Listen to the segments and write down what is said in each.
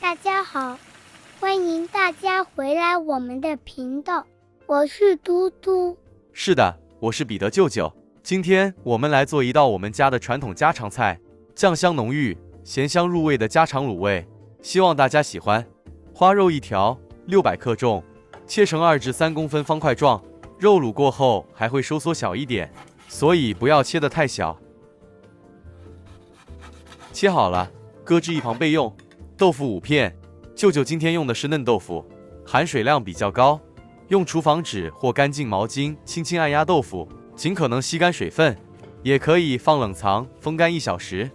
大家好，欢迎大家回来我们的频道，我是嘟嘟。是的，我是彼得舅舅。今天我们来做一道我们家的传统家常菜，酱香浓郁、咸香入味的家常卤味，希望大家喜欢。花肉1条，600克重，切成2至3公分方块状。肉卤过后还会收缩小一点，所以不要切得太小。切好了，搁置一旁备用。豆腐5片，舅舅今天用的是嫩豆腐，含水量比较高，用厨房纸或干净毛巾轻轻按压豆腐，尽可能吸干水分，也可以放冷藏风干1小时。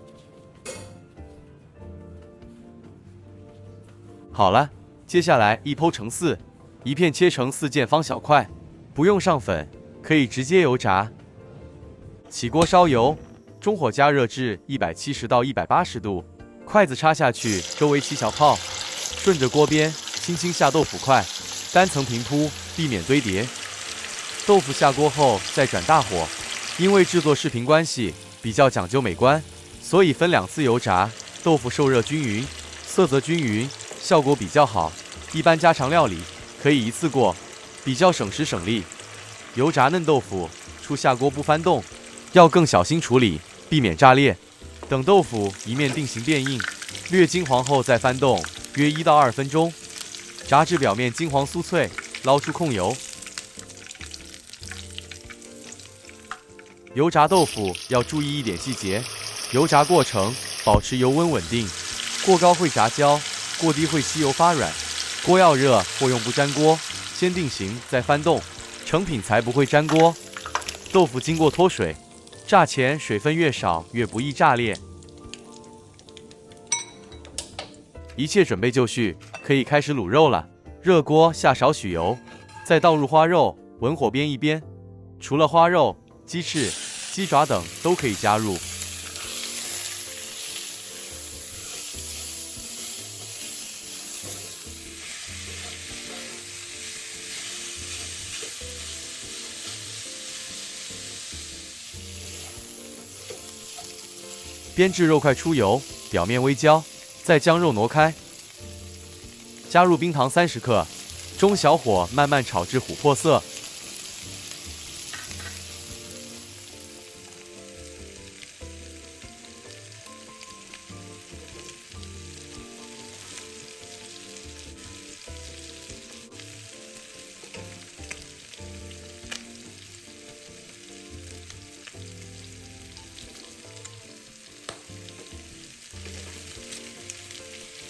好了，接下来一剖成4，一片切成4件方小块，不用上粉，可以直接油炸。起锅烧油，中火加热至170到180度，筷子插下去，周围起小泡，顺着锅边轻轻下豆腐块，单层平铺，避免堆叠。豆腐下锅后再转大火，因为制作视频关系比较讲究美观，所以分2次油炸，豆腐受热均匀，色泽均匀，效果比较好。一般家常料理可以一次过，比较省时省力。油炸嫩豆腐，初下锅不翻动，要更小心处理，避免炸裂。等豆腐一面定型变硬，略金黄后再翻动，约1到2分钟，炸至表面金黄酥脆，捞出控油。油炸豆腐要注意一点细节，油炸过程保持油温稳定，过高会炸焦，过低会吸油发软。锅要热或用布粘锅，先定型再翻动，成品才不会粘锅。豆腐经过脱水，炸前水分越少越不易炸裂。一切准备就绪，可以开始卤肉了。热锅下少许油，再倒入花肉，文火煸一煸。除了花肉、鸡翅、鸡爪等都可以加入。煸至肉块出油，表面微焦，再将肉挪开，加入冰糖30克，中小火慢慢炒至琥珀色。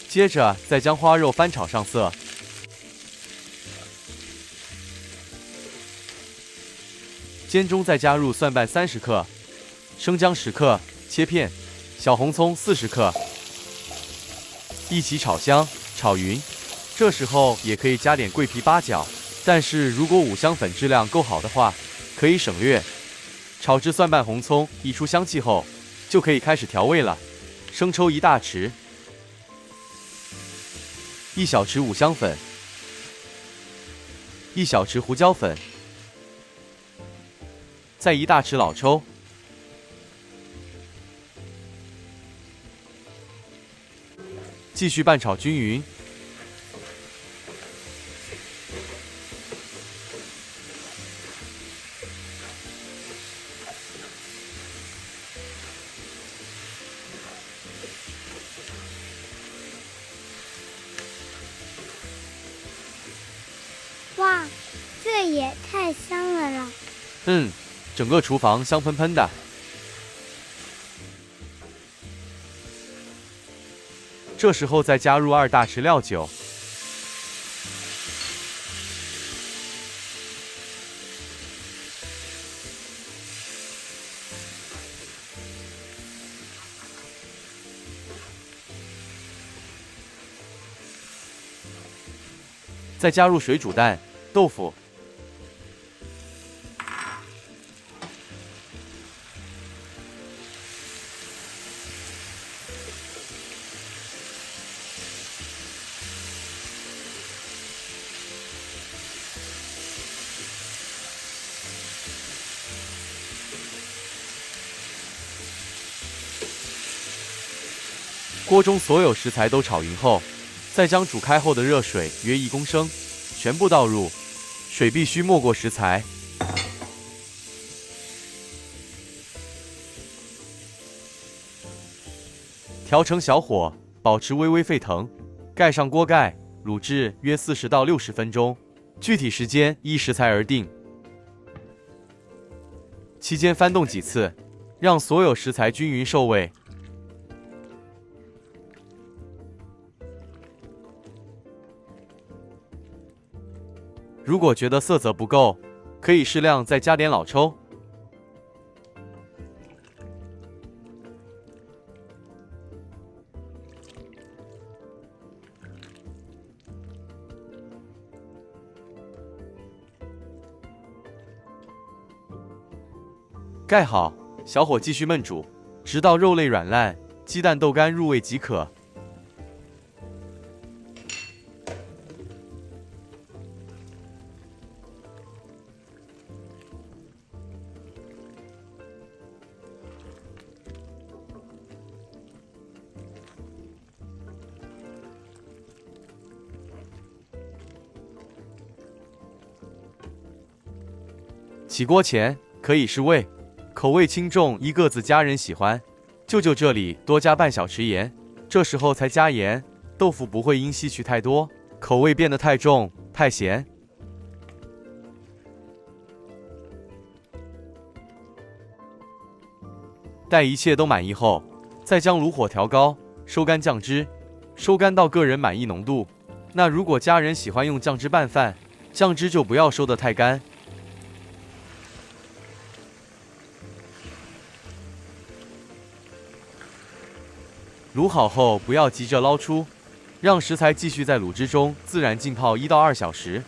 接着再将花肉翻炒上色，煎中再加入蒜瓣30克、生姜10克切片、小红葱40克，一起炒香炒匀。这时候也可以加点桂皮8角，但是如果五香粉质量够好的话，可以省略。炒至蒜瓣红葱溢出香气后，就可以开始调味了。生抽1大匙。1小匙五香粉，1小匙胡椒粉，再1大匙老抽，继续拌炒均匀。哇，这也太香了啦！整个厨房香喷喷的。这时候再加入2大匙料酒，再加入水煮蛋、豆腐。锅中所有食材都炒匀后，再将煮开后的热水约1公升全部倒入，水必须没过食材。调成小火，保持微微沸腾，盖上锅盖，卤制约40到60分钟，具体时间依食材而定。期间翻动几次，让所有食材均匀受味。如果觉得色泽不够，可以适量再加点老抽。盖好，小火继续焖煮，直到肉类软烂，鸡蛋豆干入味即可。起锅前可以试味。口味轻重依各自家人喜欢，舅舅这里多加半小匙盐，这时候才加盐，豆腐不会因吸取太多，口味变得太重、太咸。待一切都满意后，再将炉火调高，收干酱汁，收干到个人满意浓度。那如果家人喜欢用酱汁拌饭，酱汁就不要收得太干。卤好后不要急着捞出，让食材继续在卤汁中自然浸泡1到2小时，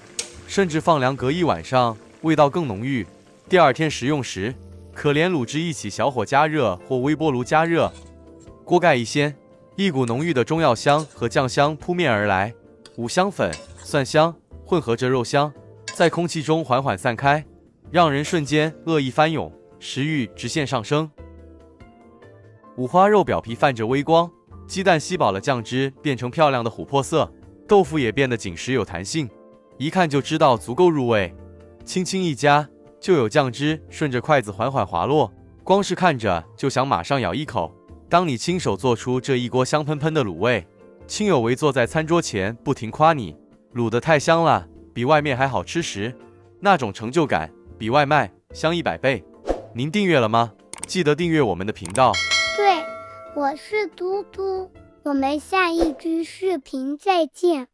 甚至放凉隔1晚上，味道更浓郁。第二天食用时，可连卤汁一起小火加热或微波炉加热。锅盖一掀，一股浓郁的中药香和酱香扑面而来，五香粉、蒜香混合着肉香，在空气中缓缓散开，让人瞬间恶意翻涌，食欲直线上升。五花肉表皮泛着微光，鸡蛋吸饱了酱汁，变成漂亮的琥珀色，豆腐也变得紧实有弹性，一看就知道足够入味。轻轻一夹，就有酱汁顺着筷子缓缓滑落，光是看着就想马上咬一口。当你亲手做出这一锅香喷喷的卤味，亲友围坐在餐桌前不停夸你卤得太香了，比外面还好吃时，那种成就感比外卖香100倍。您订阅了吗？记得订阅我们的频道。对，我是嘟嘟，我们下一支视频再见。